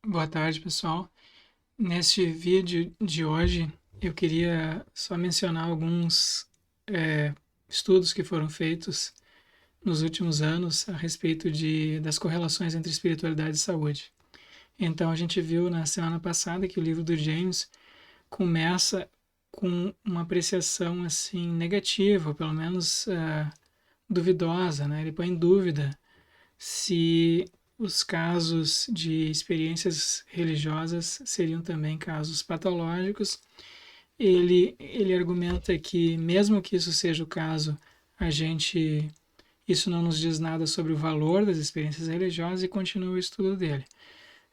Boa tarde, pessoal. Neste vídeo de hoje, eu queria só mencionar alguns eh, estudos que foram feitos nos últimos anos a respeito das correlações entre espiritualidade e saúde. Então, a gente viu na semana passada que o livro do James começa com uma apreciação assim negativa, ou pelo menos duvidosa, né? Ele põe em dúvida se os casos de experiências religiosas seriam também casos patológicos. Ele argumenta que, mesmo que isso seja o caso, a gente isso não nos diz nada sobre o valor das experiências religiosas e continua o estudo dele.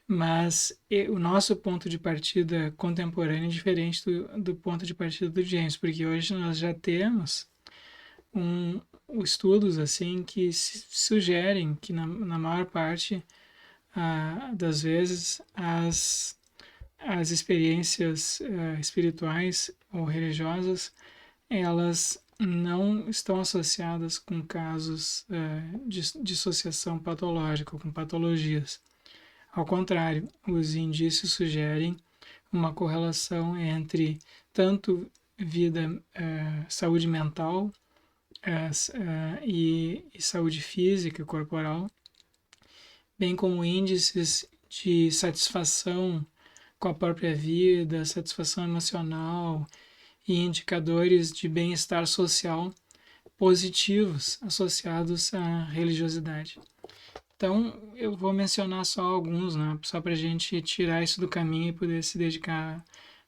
Mas o nosso ponto de partida contemporâneo é diferente do ponto de partida do James, porque hoje nós já temos um, estudos assim que sugerem que na maior parte das vezes as experiências espirituais ou religiosas elas não estão associadas com casos de dissociação patológica, com patologias. Ao contrário, os indícios sugerem uma correlação entre tanto saúde mental e saúde física corporal, bem como índices de satisfação com a própria vida, satisfação emocional e indicadores de bem-estar social positivos associados à religiosidade. Então, eu vou mencionar só alguns, né, só para a gente tirar isso do caminho e poder se dedicar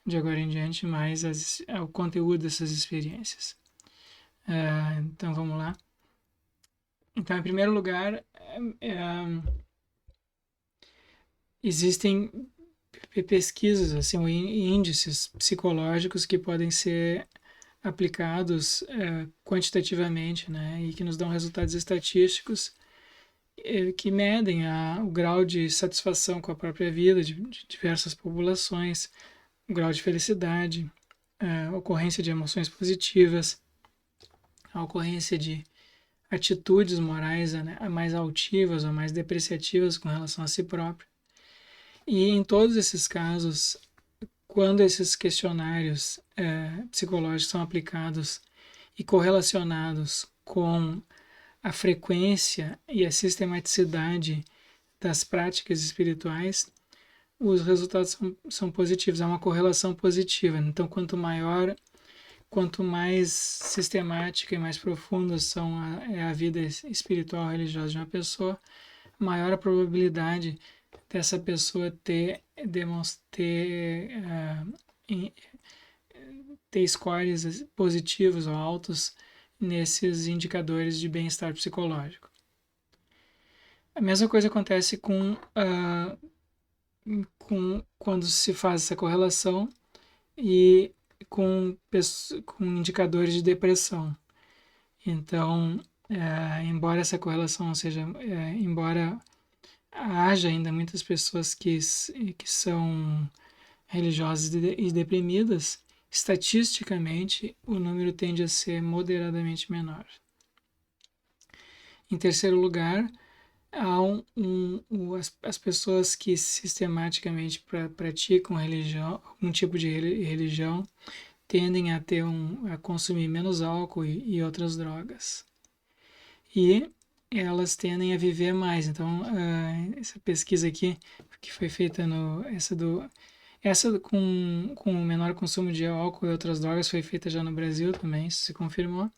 de agora em diante mais ao conteúdo dessas experiências. Então, vamos lá. Então, em primeiro lugar, existem pesquisas, assim, índices psicológicos que podem ser aplicados quantitativamente, né, e que nos dão resultados estatísticos que medem o grau de satisfação com a própria vida de diversas populações, o grau de felicidade, a ocorrência de emoções positivas, a ocorrência de atitudes morais mais altivas ou mais depreciativas com relação a si próprio. E em todos esses casos, quando esses questionários psicológicos são aplicados e correlacionados com a frequência e a sistematicidade das práticas espirituais, os resultados são positivos, há uma correlação positiva. Então, quanto mais sistemática e mais profunda é a vida espiritual religiosa de uma pessoa, maior a probabilidade dessa pessoa ter scores positivos ou altos nesses indicadores de bem-estar psicológico. A mesma coisa acontece com quando se faz essa correlação e com indicadores de depressão. Então, embora essa correlação seja, embora haja ainda muitas pessoas que são religiosas e deprimidas, estatisticamente o número tende a ser moderadamente menor. Em terceiro lugar, há as pessoas que sistematicamente praticam religião, algum tipo de religião, tendem a consumir menos álcool e outras drogas. E elas tendem a viver mais. Então, essa pesquisa aqui, que foi feita essa com o menor consumo de álcool e outras drogas foi feita já no Brasil também, isso se confirmou.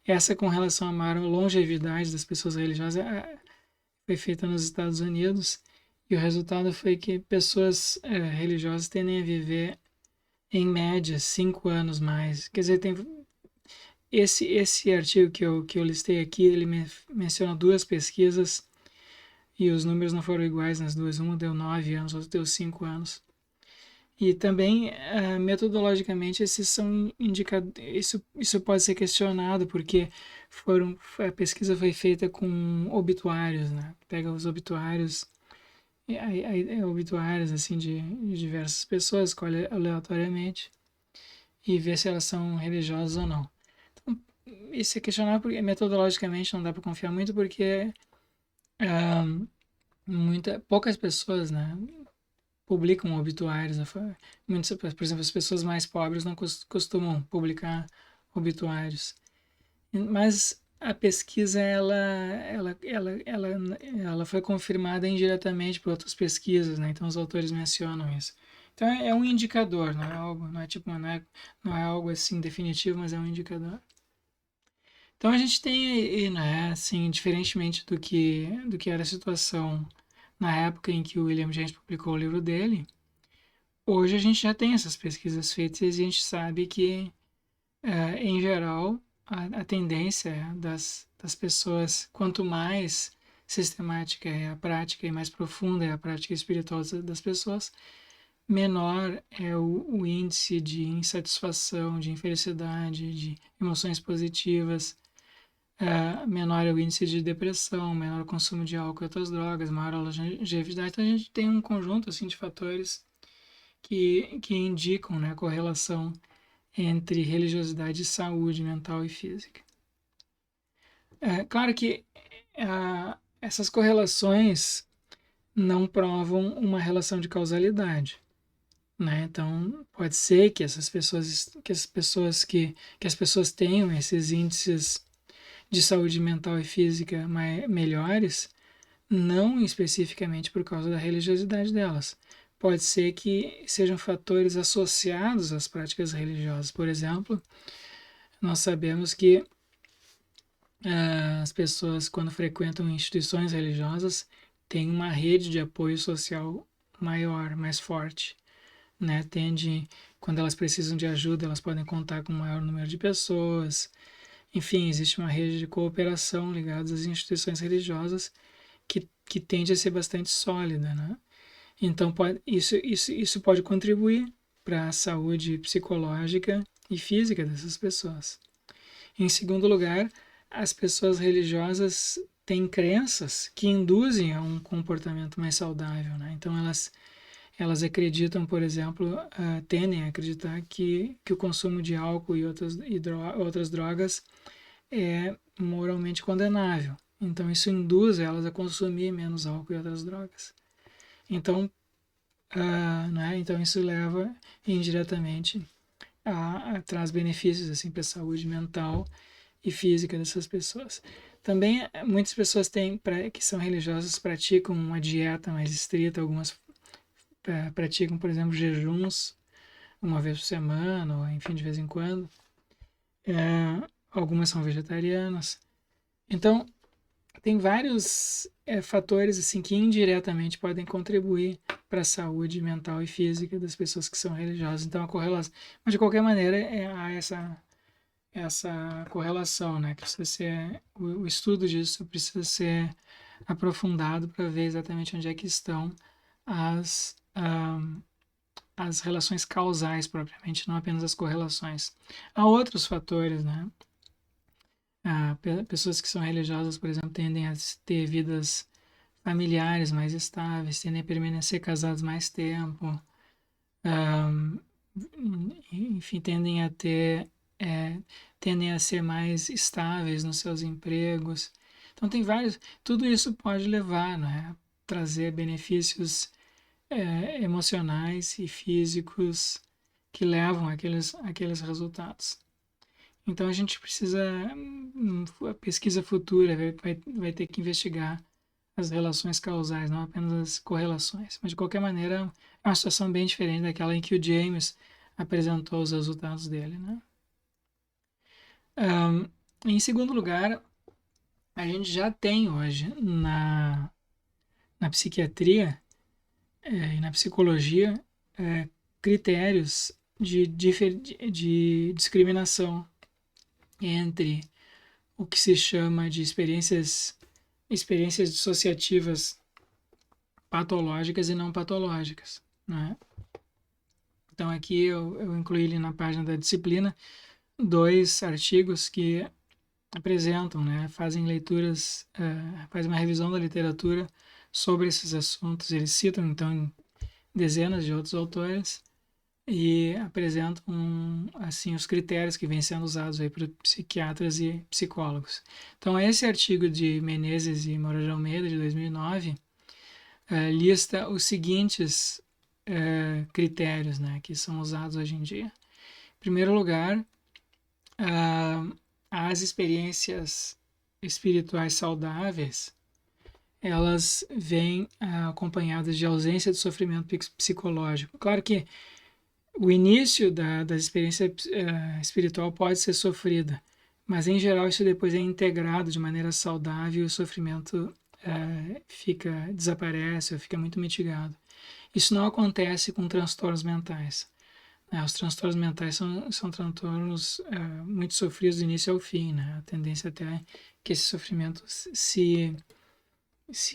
Essa com relação à maior longevidade das pessoas religiosas foi feita nos Estados Unidos e o resultado foi que pessoas religiosas tendem a viver em média 5 anos mais. Quer dizer, tem esse artigo que eu listei aqui, ele menciona duas pesquisas e os números não foram iguais nas duas. Uma deu 9 anos, outra deu 5 anos. E também, metodologicamente, isso pode ser questionado, porque a pesquisa foi feita com obituários, né? Pega os obituários, obituários assim, de diversas pessoas, escolhe aleatoriamente e vê se elas são religiosas ou não. Então, isso é questionável porque metodologicamente não dá para confiar muito, porque poucas pessoas, né? publicam obituários. Muitas, por exemplo, as pessoas mais pobres não costumam publicar obituários. Mas a pesquisa ela foi confirmada indiretamente por outras pesquisas, né? Então os autores mencionam isso. Então é um indicador, não é algo, não é tipo, não é algo assim definitivo, mas é um indicador. Então a gente tem aí, né, assim, diferentemente do que era a situação na época em que o William James publicou o livro dele, hoje a gente já tem essas pesquisas feitas e a gente sabe que, em geral, a tendência das pessoas, quanto mais sistemática é a prática e mais profunda é a prática espiritual das pessoas, menor é o índice de insatisfação, de infelicidade, de emoções positivas, menor é o índice de depressão, menor o consumo de álcool e outras drogas, maior a longevidade. Então a gente tem um conjunto assim de fatores que indicam, né, a correlação entre religiosidade e saúde mental e física. É claro que essas correlações não provam uma relação de causalidade, né? Então pode ser que as pessoas tenham esses índices de saúde mental e física melhores, não especificamente por causa da religiosidade delas. Pode ser que sejam fatores associados às práticas religiosas. Por exemplo, nós sabemos que as pessoas, quando frequentam instituições religiosas, têm uma rede de apoio social maior, mais forte, né? Quando elas precisam de ajuda, elas podem contar com um maior número de pessoas. Enfim, existe uma rede de cooperação ligada às instituições religiosas que tende a ser bastante sólida, né? Então, isso pode contribuir para a saúde psicológica e física dessas pessoas. Em segundo lugar, as pessoas religiosas têm crenças que induzem a um comportamento mais saudável, né? Então, elas acreditam, por exemplo, tendem a acreditar que o consumo de álcool e outras drogas é moralmente condenável. Então, isso induz elas a consumir menos álcool e outras drogas. Então, né, então isso leva indiretamente traz benefícios assim, para a saúde mental e física dessas pessoas. Também muitas pessoas que são religiosas praticam uma dieta mais estrita, algumas praticam, por exemplo, jejuns uma vez por semana, ou enfim, de vez em quando. Algumas são vegetarianas. Então, tem vários fatores assim que indiretamente podem contribuir para a saúde mental e física das pessoas que são religiosas. Então, a correlação, mas de qualquer maneira, há essa correlação, né? Que precisa ser, o estudo disso precisa ser aprofundado para ver exatamente onde é que estão as, as relações causais propriamente, não apenas as correlações. Há outros fatores, né? Pessoas que são religiosas, por exemplo, tendem a ter vidas familiares mais estáveis, tendem a permanecer casados mais tempo, enfim, tendem a ser mais estáveis nos seus empregos. Então tem vários, tudo isso pode levar, né, a trazer benefícios emocionais e físicos que levam aqueles resultados. Então a gente precisa, a pesquisa futura vai ter que investigar as relações causais, não apenas as correlações. Mas de qualquer maneira, é uma situação bem diferente daquela em que o James apresentou os resultados dele, né? Em segundo lugar, a gente já tem hoje na psiquiatria e na psicologia critérios de discriminação entre o que se chama de experiências dissociativas patológicas e não patológicas, né? Então aqui eu incluí ali na página da disciplina 2 artigos que apresentam, né, fazem leituras, fazem uma revisão da literatura sobre esses assuntos. Eles citam então dezenas de outros autores e apresentam assim os critérios que vêm sendo usados aí por psiquiatras e psicólogos. Então esse artigo de Menezes e Moura de Almeida de 2009 lista os seguintes critérios, né, que são usados hoje em dia. Em primeiro lugar, as experiências espirituais saudáveis, elas vêm acompanhadas de ausência de sofrimento psicológico. Claro que o início da experiência espiritual pode ser sofrida, mas em geral isso depois é integrado de maneira saudável e o sofrimento desaparece ou fica muito mitigado. Isso não acontece com transtornos mentais. Os transtornos mentais são transtornos muito sofridos do início ao fim, né? A tendência até é que esse sofrimento se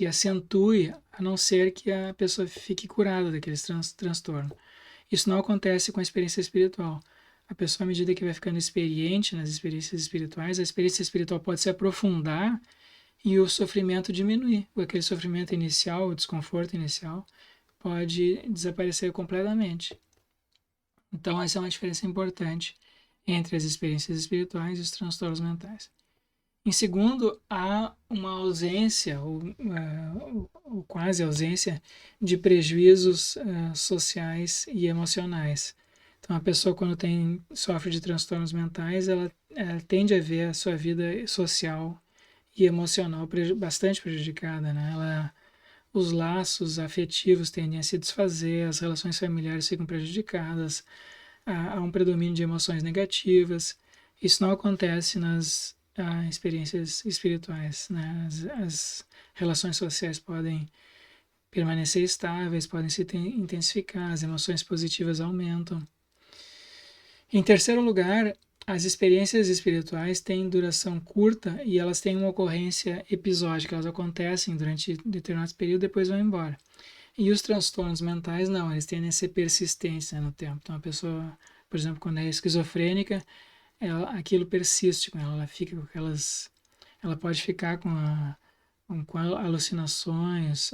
acentue, a não ser que a pessoa fique curada daqueles transtornos. Isso não acontece com a experiência espiritual. A pessoa, à medida que vai ficando experiente nas experiências espirituais, a experiência espiritual pode se aprofundar e o sofrimento diminuir. Aquele sofrimento inicial, o desconforto inicial, pode desaparecer completamente. Então, essa é uma diferença importante entre as experiências espirituais e os transtornos mentais. Em segundo, há uma ausência, ou quase ausência, de prejuízos sociais e emocionais. Então, a pessoa, quando sofre de transtornos mentais, ela tende a ver a sua vida social e emocional bastante prejudicada, né? Os laços afetivos tendem a se desfazer, as relações familiares ficam prejudicadas, há um predomínio de emoções negativas. Isso não acontece nas experiências espirituais, né? As relações sociais podem permanecer estáveis, podem se intensificar, as emoções positivas aumentam. Em terceiro lugar, as experiências espirituais têm duração curta e elas têm uma ocorrência episódica, elas acontecem durante determinado período e depois vão embora. E os transtornos mentais não, eles tendem a ser persistentes, né, no tempo. Então a pessoa, por exemplo, quando é esquizofrênica, aquilo persiste com ela fica com aquelas, ela pode ficar com alucinações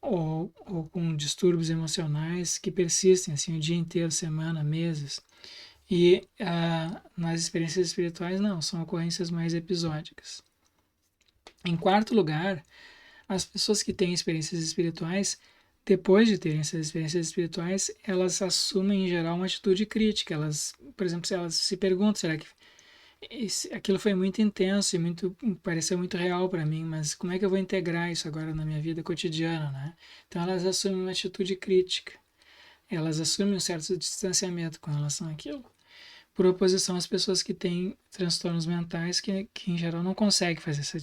ou com distúrbios emocionais que persistem assim o dia inteiro, semana, meses. E nas experiências espirituais não, são ocorrências mais episódicas. Em quarto lugar, as pessoas que têm experiências espirituais, depois de terem essas experiências espirituais, elas assumem em geral uma atitude crítica. Elas, por exemplo, se elas se perguntam, será que aquilo foi muito intenso e pareceu muito real para mim, mas como é que eu vou integrar isso agora na minha vida cotidiana, né? Então elas assumem uma atitude crítica. Elas assumem um certo distanciamento com relação àquilo. Por oposição às pessoas que têm transtornos mentais que em geral não conseguem fazer essa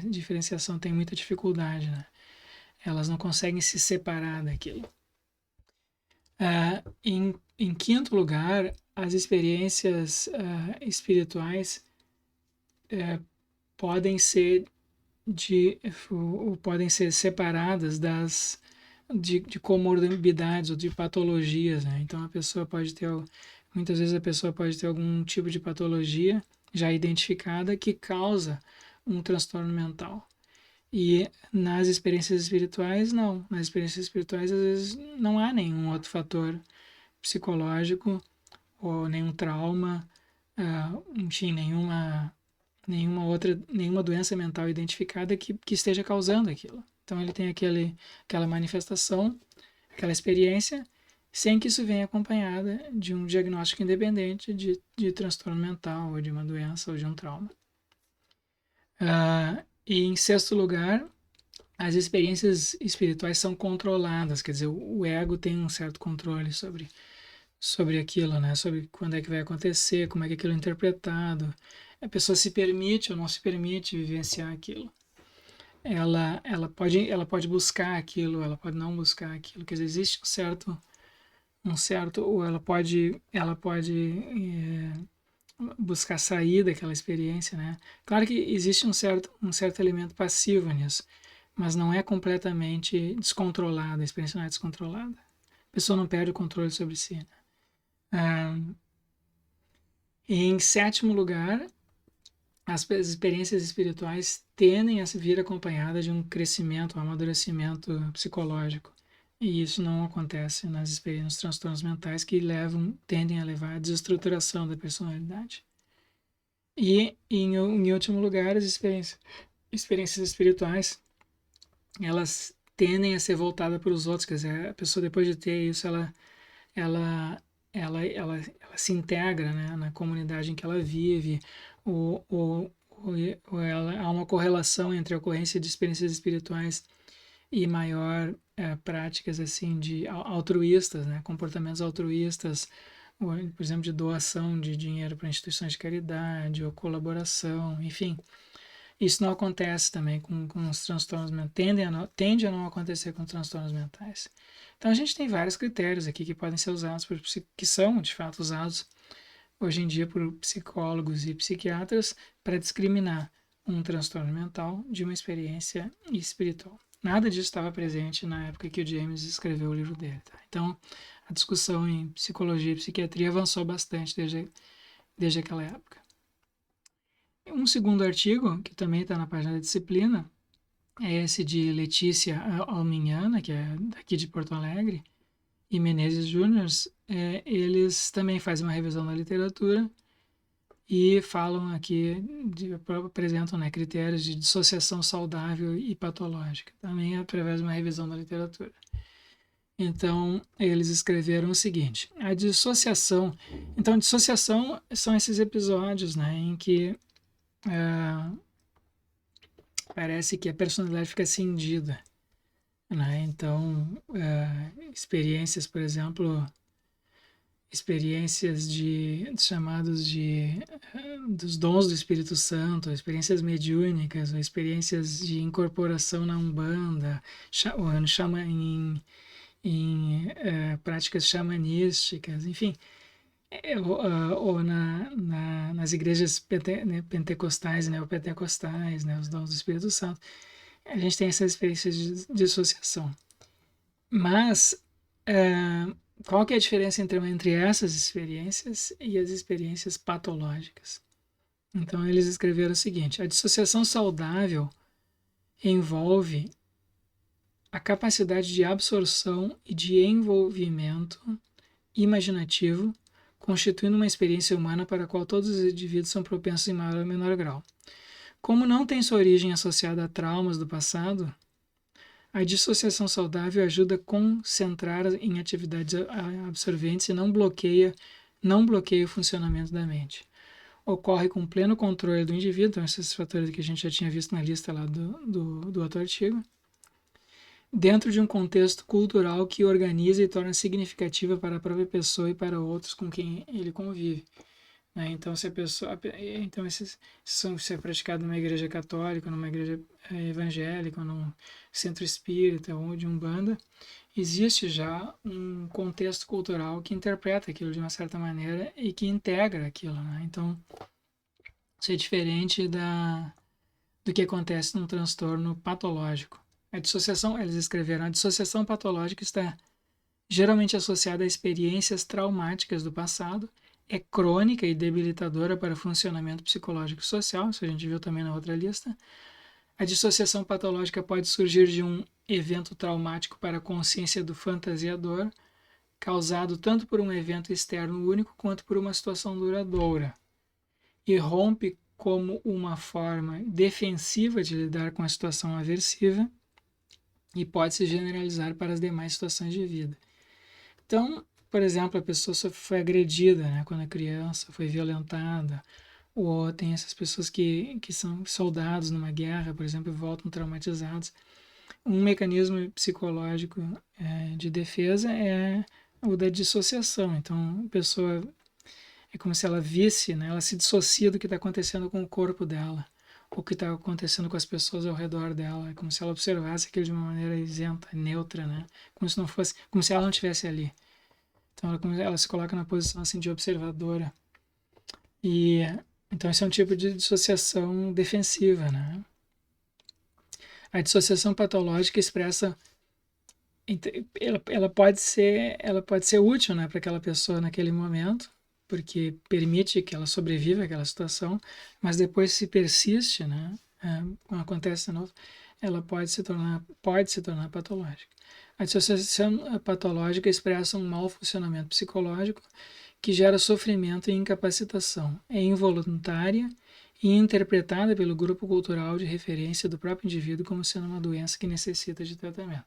diferenciação, têm muita dificuldade, né? Elas não conseguem se separar daquilo. Em quinto lugar, as experiências espirituais podem ser separadas de comorbidades ou de patologias, né? Então muitas vezes a pessoa pode ter algum tipo de patologia já identificada que causa um transtorno mental. E nas experiências espirituais, não. Nas experiências espirituais, às vezes, não há nenhum outro fator psicológico ou nenhum trauma, enfim, nenhuma doença mental identificada que esteja causando aquilo. Então ele tem aquela manifestação, aquela experiência, sem que isso venha acompanhada de um diagnóstico independente de transtorno mental, ou de uma doença, ou de um trauma. E em sexto lugar, as experiências espirituais são controladas, quer dizer, o ego tem um certo controle sobre aquilo, né? Sobre quando é que vai acontecer, como é que aquilo é interpretado. A pessoa se permite ou não se permite vivenciar aquilo. Ela pode buscar aquilo, ela pode não buscar aquilo. Quer dizer, existe ou ela pode buscar sair daquela experiência, né? Claro que existe um certo elemento passivo nisso, mas não é completamente descontrolada, a experiência não é descontrolada. A pessoa não perde o controle sobre si, né? Em sétimo lugar, as experiências espirituais tendem a vir acompanhadas de um crescimento, um amadurecimento psicológico. E isso não acontece nas experiências, nos transtornos mentais que tendem a levar à desestruturação da personalidade. E, em último lugar, as experiências espirituais, elas tendem a ser voltadas para os outros. Quer dizer, a pessoa depois de ter isso, ela, ela se integra, né, na comunidade em que ela vive, há uma correlação entre a ocorrência de experiências espirituais e maior práticas assim de altruístas, né, comportamentos altruístas, por exemplo, de doação de dinheiro para instituições de caridade ou colaboração, enfim. Isso não acontece também com os transtornos mentais, tende a não acontecer com transtornos mentais. Então a gente tem vários critérios aqui que podem ser usados, que são de fato usados hoje em dia por psicólogos e psiquiatras para discriminar um transtorno mental de uma experiência espiritual. Nada disso estava presente na época que o James escreveu o livro dele. Tá? Então a discussão em psicologia e psiquiatria avançou bastante desde aquela época. Um segundo artigo, que também está na página da disciplina, é esse de Letícia Alminhana, que é daqui de Porto Alegre, e Menezes Júnior. Eles também fazem uma revisão da literatura e falam aqui, apresentam, né, critérios de dissociação saudável e patológica, também através de uma revisão da literatura. Então, eles escreveram o seguinte: a dissociação. Então, dissociação são esses episódios, né, em que parece que a personalidade fica cindida, né? Então, experiências, por exemplo, experiências chamados de dos dons do Espírito Santo, experiências mediúnicas, ou experiências de incorporação na Umbanda, em práticas xamanísticas, enfim, ou nas igrejas pentecostais, neopentecostais, né, os dons do Espírito Santo, a gente tem essas experiências de dissociação. Mas qual que é a diferença entre essas experiências e as experiências patológicas? Então eles escreveram o seguinte: a dissociação saudável envolve a capacidade de absorção e de envolvimento imaginativo, constituindo uma experiência humana para a qual todos os indivíduos são propensos em maior ou menor grau. Como não tem sua origem associada a traumas do passado, a dissociação saudável ajuda a concentrar em atividades absorventes e não bloqueia o funcionamento da mente. Ocorre com pleno controle do indivíduo, então esses fatores que a gente já tinha visto na lista lá do outro artigo, dentro de um contexto cultural que organiza e torna significativa para a própria pessoa e para outros com quem ele convive. Né? Então, se é praticado numa igreja católica, numa igreja evangélica, num centro espírita ou de umbanda, existe já um contexto cultural que interpreta aquilo de uma certa maneira e que integra aquilo. Né? Então, isso é diferente do que acontece num transtorno patológico. A dissociação, eles escreveram, a dissociação patológica está geralmente associada a experiências traumáticas do passado, é crônica e debilitadora para o funcionamento psicológico e social, isso a gente viu também na outra lista. A dissociação patológica pode surgir de um evento traumático para a consciência do fantasiador, causado tanto por um evento externo único quanto por uma situação duradoura, e rompe como uma forma defensiva de lidar com a situação aversiva e pode se generalizar para as demais situações de vida. Então, por exemplo, a pessoa foi agredida, né, quando é criança, foi violentada, ou tem essas pessoas que são soldados numa guerra, por exemplo, e voltam traumatizados. Um mecanismo psicológico de defesa é o da dissociação. Então, a pessoa é como se ela visse, né, ela se dissocia do que está acontecendo com o corpo dela, o que está acontecendo com as pessoas ao redor dela. É como se ela observasse aquilo de uma maneira isenta, neutra, né? Como se não fosse, como se ela não estivesse ali. Então ela se coloca na posição assim de observadora. E então esse é um tipo de dissociação defensiva, né? A dissociação patológica expressa, ela pode ser útil, né, para aquela pessoa naquele momento, porque permite que ela sobreviva àquela situação, mas depois se persiste, né, quando acontece de novo, ela pode se tornar patológica. A dissociação patológica expressa um mau funcionamento psicológico que gera sofrimento e incapacitação. É involuntária e interpretada pelo grupo cultural de referência do próprio indivíduo como sendo uma doença que necessita de tratamento.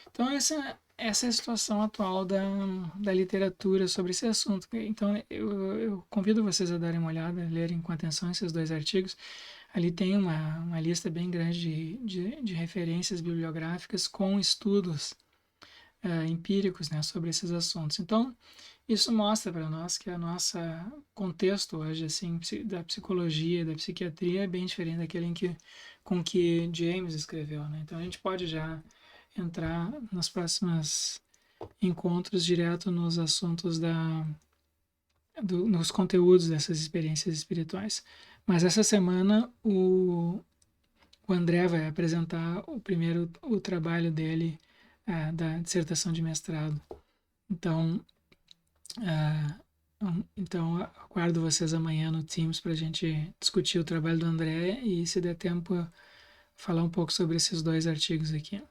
Então, essa é a situação atual da literatura sobre esse assunto. Então, eu convido vocês a darem uma olhada, lerem com atenção esses dois artigos. Ali tem uma lista bem grande de referências bibliográficas com estudos empíricos, né, sobre esses assuntos. Então, isso mostra para nós que a nossa contexto hoje, assim, da psicologia, da psiquiatria, é bem diferente daquele com que James escreveu, né? Então, a gente pode já entrar nos próximos encontros direto nos assuntos nos conteúdos dessas experiências espirituais. Mas essa semana o André vai apresentar o trabalho dele da dissertação de mestrado. Então, aguardo vocês amanhã no Teams para a gente discutir o trabalho do André e, se der tempo, falar um pouco sobre esses dois artigos aqui.